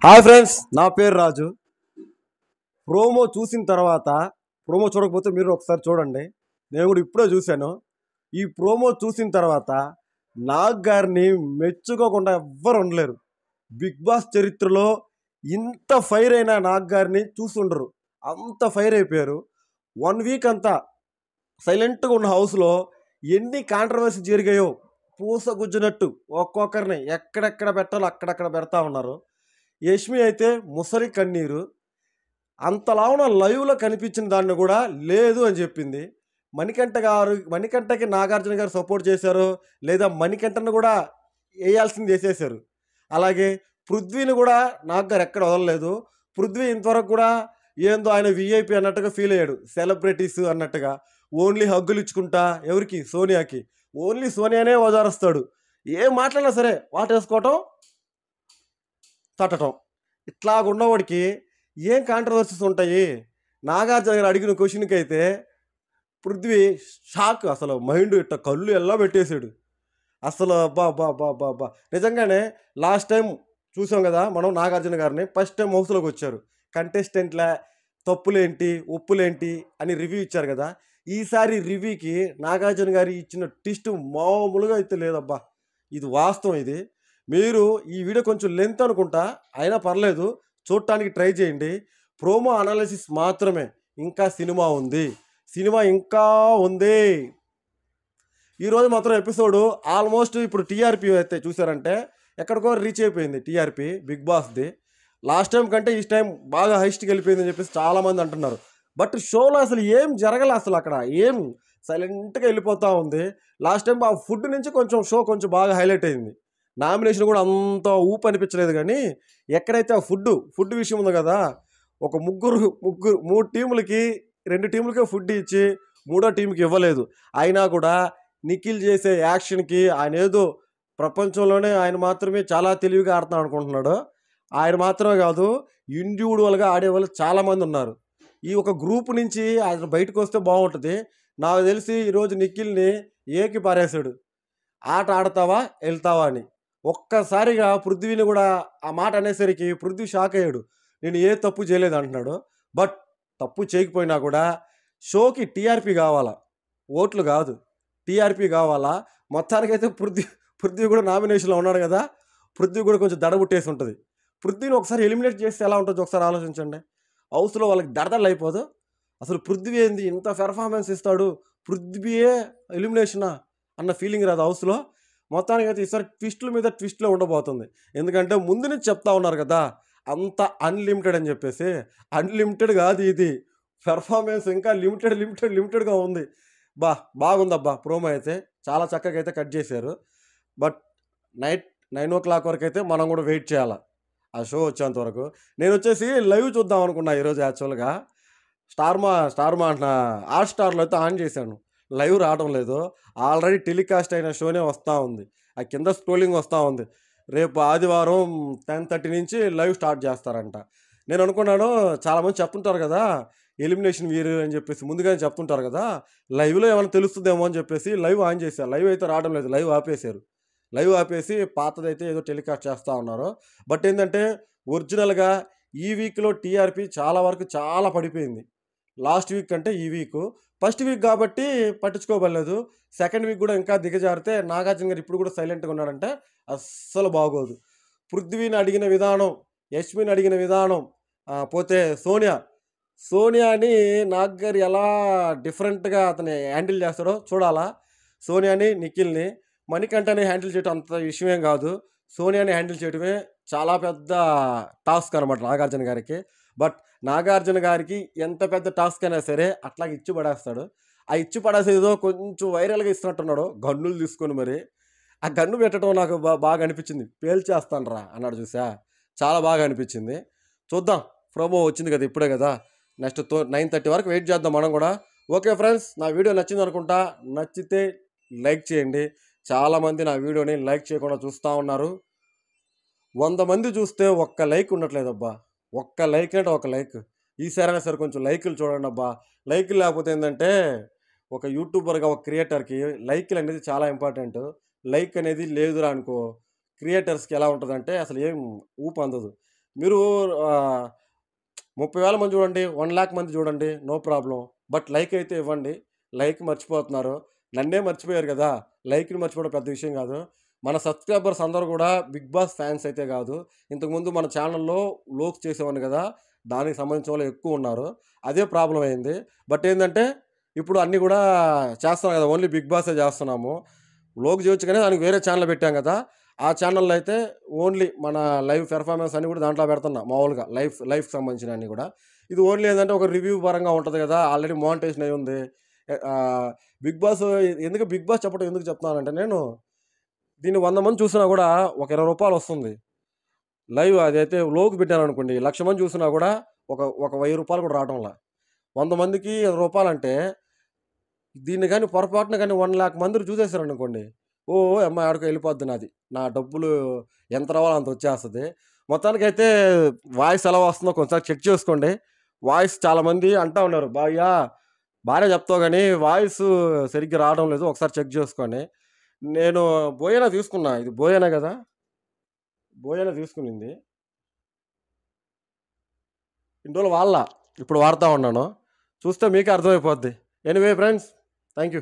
Hi friends, నా పేరు రాజు. Promo చూసిన తర్వాత ప్రోమో చూడకపోతే మీరు ఒకసారి చూడండి. నేను కూడా ఇప్పుడే చూశాను. ఈ ప్రోమో చూసిన తర్వాత నాగ్ గారిని మెచ్చుకోకుండా ఎవ్వరు ఉండలేరు. బిగ్ బాస్ చరిత్రలో ఇంత ఫైర్ అయిన నాగ్ గారిని చూస్తుండరు. అంత ఫైర్ అయిపోయారు. 1 వీక్ అంతా సైలెంట్గా ఉన్న హౌస్లో ఎన్ని కాంట్రవర్సీ జరిగాయో పూసగుజ్జినట్టు ఒక్కొక్కరిని ఎక్కడెక్కడ పెట్టాలో అక్కడక్కడ పెడతా ఉన్నారు. యష్మి అయితే ముసలి కన్నీరు. అంతలావున లైవ్లో కనిపించిన దాన్ని కూడా లేదు అని చెప్పింది. మణికంఠకి నాగార్జున గారు సపోర్ట్ చేశారు, లేదా మణికంఠను కూడా వేయాల్సింది వేసేశారు. అలాగే పృథ్వీని కూడా నాగ్ గారు ఎక్కడ వదలలేదు. పృథ్వీ ఇంతవరకు కూడా ఏందో ఆయన విఐపి అన్నట్టుగా ఫీల్ అయ్యాడు, సెలబ్రిటీస్ అన్నట్టుగా. ఓన్లీ హగ్గులు ఇచ్చుకుంటా ఎవరికి? సోనియాకి. ఓన్లీ సోనియానే ఓదారుస్తాడు. ఏం మాట్లాడినా సరే వాటేసుకోవటం, తట్టడం. ఇట్లాగున్నవాడికి ఏం కాంట్రవర్సీస్ ఉంటాయి? నాగార్జున గారు అడిగిన క్వశ్చన్కి అయితే పృథ్వీ షాక్. అసలు మైండ్ ఇట్ట కళ్ళు ఎలా పెట్టేశాడు. అసలు బా బా బా బా బా నిజంగానే లాస్ట్ టైం చూసాం కదా మనం నాగార్జున గారిని. ఫస్ట్ టైం హౌస్లోకి వచ్చారు. కంటెస్టెంట్ల తప్పులేంటి ఒప్పులేంటి అని రివ్యూ ఇచ్చారు కదా. ఈసారి రివ్యూకి నాగార్జున గారి ఇచ్చిన ట్విస్ట్ మామూలుగా అయితే లేదబ్బా. ఇది వాస్తవం. ఇది మీరు ఈ వీడియో కొంచెం లెంత్ అనుకుంటా, అయినా పర్లేదు, చూడటానికి ట్రై చేయండి. ప్రోమో అనాలిసిస్ మాత్రమే. ఇంకా సినిమా ఉంది, సినిమా ఇంకా ఉంది. ఈరోజు మాత్రం ఎపిసోడు ఆల్మోస్ట్ ఇప్పుడు టీఆర్పీ అయితే చూసారంటే ఎక్కడికో రీచ్ అయిపోయింది. టీఆర్పీ బిగ్ బాస్ది లాస్ట్ టైం కంటే ఈ టైం బాగా హైస్ట్కి వెళ్ళిపోయిందని చెప్పేసి చాలామంది అంటున్నారు. బట్ షోలో అసలు ఏం జరగలే. అసలు అక్కడ ఏం సైలెంట్గా వెళ్ళిపోతూ ఉంది. లాస్ట్ టైం ఆ ఫుడ్ నుంచి కొంచెం షో కొంచెం బాగా హైలైట్ అయింది. నామినేషన్ కూడా అంత ఊపు అనిపించలేదు. కానీ ఎక్కడైతే ఆ ఫుడ్ విషయం ఉందో కదా, ఒక ముగ్గురు 3 టీములకి 2 టీములకే ఫుడ్ ఇచ్చి 3వ టీంకి ఇవ్వలేదు. అయినా కూడా నిఖిల్ చేసే యాక్షన్కి ఆయన ఏదో ప్రపంచంలోనే ఆయన మాత్రమే చాలా తెలివిగా ఆడుతున్నాడు అనుకుంటున్నాడు. ఆయన మాత్రమే కాదు, ఇండివిజువల్గా ఆడేవాళ్ళు చాలామంది ఉన్నారు. ఈ ఒక గ్రూప్ నుంచి ఆయన బయటకు వస్తే బాగుంటుంది. నాకు తెలిసి ఈరోజు నిఖిల్ని ఏకి పారేశాడు. ఆట ఆడతావా వెళ్తావా అని. ఒక్కసారిగా పృథ్వీని కూడా ఆ మాట అనేసరికి పృథ్వీ షాక్ అయ్యాడు. నేను ఏ తప్పు చేయలేదు అంటున్నాడు. బట్ తప్పు చేయకపోయినా కూడా షోకి టీఆర్పీ కావాలా, ఓట్లు కాదు, టీఆర్పీ కావాలా. మొత్తానికైతే పృథ్వీ కూడా నామినేషన్లో ఉన్నాడు కదా. పృథ్వీ కూడా కొంచెం దడబుట్టేసి ఉంటుంది. పృథ్వీని ఒకసారి ఎలిమినేట్ చేస్తే ఎలా ఉంటుందో ఒకసారి ఆలోచించండి. హౌస్లో వాళ్ళకి దడదలు అయిపోదు. అసలు పృథ్వీ ఏంది ఇంత పెర్ఫార్మెన్స్ ఇస్తాడు, పృథ్వీయే ఎలిమినేషనా అన్న ఫీలింగ్ రాదు హౌస్లో. మొత్తానికి అయితే ఈసారి ట్విస్టుల మీద ట్విస్ట్లో ఉండబోతుంది. ఎందుకంటే ముందు నుంచి చెప్తా ఉన్నారు కదా అంత అన్లిమిటెడ్ అని చెప్పేసి. అన్లిమిటెడ్ కాదు ఇది, పెర్ఫార్మెన్స్ ఇంకా లిమిటెడ్గా ఉంది. బాగుందబ్బా. ప్రోమో అయితే చాలా చక్కగా అయితే కట్ చేశారు. బట్ నైట్ 9 o'clock వరకు అయితే మనం కూడా వెయిట్ చేయాలి ఆ షో వచ్చేంత వరకు. నేను వచ్చేసి లైవ్ చూద్దాం అనుకున్నా ఈరోజు. యాక్చువల్గా స్టార్మా అంటున్న హాట్స్టార్లో అయితే ఆన్ చేశాను. లైవ్ రావడం లేదు. ఆల్రెడీ టెలికాస్ట్ అయిన షోనే వస్తూ ఉంది. ఆ కింద స్క్రోలింగ్ వస్తూ ఉంది. రేపు ఆదివారం 10:30 నుంచి లైవ్ స్టార్ట్ చేస్తారంట. నేను అనుకున్నాను చాలామంది చెప్తుంటారు కదా ఎలిమినేషన్ వీరు అని చెప్పేసి, ముందుగానే చెప్తుంటారు కదా, లైవ్లో ఏమైనా తెలుస్తుందేమో అని చెప్పేసి లైవ్ ఆన్ చేశారు. లైవ్ అయితే రావడం లేదు, లైవ్ ఆపేశారు. లైవ్ ఆపేసి పాతదైతే ఏదో టెలికాస్ట్ చేస్తూ ఉన్నారు. బట్ ఏంటంటే ఒరిజినల్గా ఈ వీక్లో టీఆర్పీ చాలా వరకు చాలా పడిపోయింది. లాస్ట్ వీక్ కంటే ఈ వీక్. ఫస్ట్ వీక్ కాబట్టి పట్టించుకోబడలేదు. సెకండ్ వీక్ కూడా ఇంకా దిగజారితే నాగార్జున గారు ఇప్పుడు కూడా సైలెంట్గా ఉన్నాడంటే అస్సలు బాగోదు. పృథ్వీని అడిగిన విధానం, యష్మిని అడిగిన విధానం, పోతే సోనియాని నాగ్ గారు ఎలా డిఫరెంట్గా అతన్ని హ్యాండిల్ చేస్తాడో చూడాలా. సోనియాని, నిఖిల్ని, మణికంఠని హ్యాండిల్ చేయడం అంత విషయమేం కాదు. సోనియాని హ్యాండిల్ చేయడమే చాలా పెద్ద టాస్క్ అనమాట నాగార్జున గారికి. బట్ నాగార్జున గారికి ఎంత పెద్ద టాస్క్ అయినా సరే అట్లాగే ఇచ్చి పడేస్తాడు. ఆ ఇచ్చి పడేసేదో కొంచెం వైరల్గా ఇస్తున్నట్టున్నాడు, గన్నులు తీసుకొని. మరి ఆ గన్ను పెట్టడం నాకు బాగా అనిపించింది. పేల్చేస్తాను రా అన్నాడు చూసా, చాలా బాగా అనిపించింది. చూద్దాం, ప్రోమో వచ్చింది కదా ఇప్పుడే కదా. నెక్స్ట్ 9:30 వరకు వెయిట్ చేద్దాం మనం కూడా. ఓకే ఫ్రెండ్స్, నా వీడియో నచ్చింది అనుకుంటా. నచ్చితే లైక్ చేయండి. చాలామంది నా వీడియోని లైక్ చేయకుండా చూస్తూ ఉన్నారు. 100 మంది చూస్తే ఒక్క లైక్ ఉండట్లేదబ్బా. ఒక్క లైక్ అంటే ఒక లైక్. ఈసారైనా సరే కొంచెం లైకులు చూడండి అబ్బా. లైకులు లేకపోతే ఏంటంటే ఒక యూట్యూబర్గా, ఒక క్రియేటర్కి లైకులు అనేది చాలా ఇంపార్టెంట్. లైక్ అనేది లేదురా అనుకో, క్రియేటర్స్కి ఎలా ఉంటుందంటే అసలు ఏం ఊపు అందదు. మీరు 30,000 మంది చూడండి, 1,00,000 మంది చూడండి, నో ప్రాబ్లం. బట్ లైక్ అయితే ఇవ్వండి. లైక్ మర్చిపోతున్నారు. నన్నే మర్చిపోయారు కదా! లైక్‌ని మర్చిపోవడం పెద్ద విషయం కాదు. మన సబ్‌స్క్రైబర్స్ అందరూ కూడా 'బిగ్ బాస్' ఫ్యాన్స్ అయితే కాదు. ఇంతకుముందు మన ఛానెల్‌లో వ్లోగ్స్ చేసేవాడిని కదా! దానికి సంబంధించిన వాళ్ళు ఎక్కువున్నారు. అదే ప్రాబ్లమ్ అయింది. బట్ ఏందంటే, ఇప్పుడు అన్నీ కూడా చేస్తున్నాం కదా! ఓన్లీ 'బిగ్ బాసే' చేస్తున్నాము. వ్లోగ్ చేయొచ్చు కానీ దానికి వేరే ఛానెల్ పెట్టాం కదా! ఆ ఛానెల్‌లో అయితే ఓన్లీ మన లైవ్ పెర్ఫార్మన్స్ అన్నీ కూడా దాంట్లో పెడుతున్నా మామూలుగా లైఫ్‌కి సంబంధించినవన్నీ కూడా. ఇది ఓన్లీ ఏందంటే ఒక రివ్యూ పరంగా ఉంటది కదా! ఆల్రెడీ మానిటైజేషన్ అయ్యి ఉంది. ఆహ్, 'బిగ్ బాస్' ఎందుకు 'బిగ్ బాస్' చెప్పడం ఎందుకు చెప్తున్నానంటే నేను, దీన్ని 100 మంది చూసినా కూడా ఒక రూ. 20 వస్తుంది. లైవ్ అదైతే వ్లోగ్ పెట్టాననుకోండి, 1,00,000 మంది చూసినా కూడా ఒక రూ. 1000 కూడా రావటంలా. 100 మందికి రూ. 20 అంటే దీన్ని గాని పొరపాటున గాని 1,00,000 మంది చూసేసారనుకోండి, ఓహ్! యమ్మ యాడికో ఎళ్ళిపోద్ది నాది. నా డబ్బులు ఎంత రావాలో అంత వచ్చేస్తది. మొత్తానికైతే వాయిస్ ఎలా వస్తుందో కొంచెం చెక్ చేసుకోండి. వాయిస్ చాలామంది అంటా ఉన్నారు, "బాయ్యా బానే చెప్తావు గానీ వాయిసు సరిగ్గా రావడం లేదు. ఒకసారి చెక్ జేసుకోండి." నేను బోయేనా తీసుకున్నా. ఇది బోయేనే గదా! బోయేనే తీసుకునింది. ఇన్ని రోజులు వాడలా. ఇప్పుడు వాడతా ఉన్నాను. చూస్తే మీకే అర్థమైపోద్ది. Anyway friends, thank you.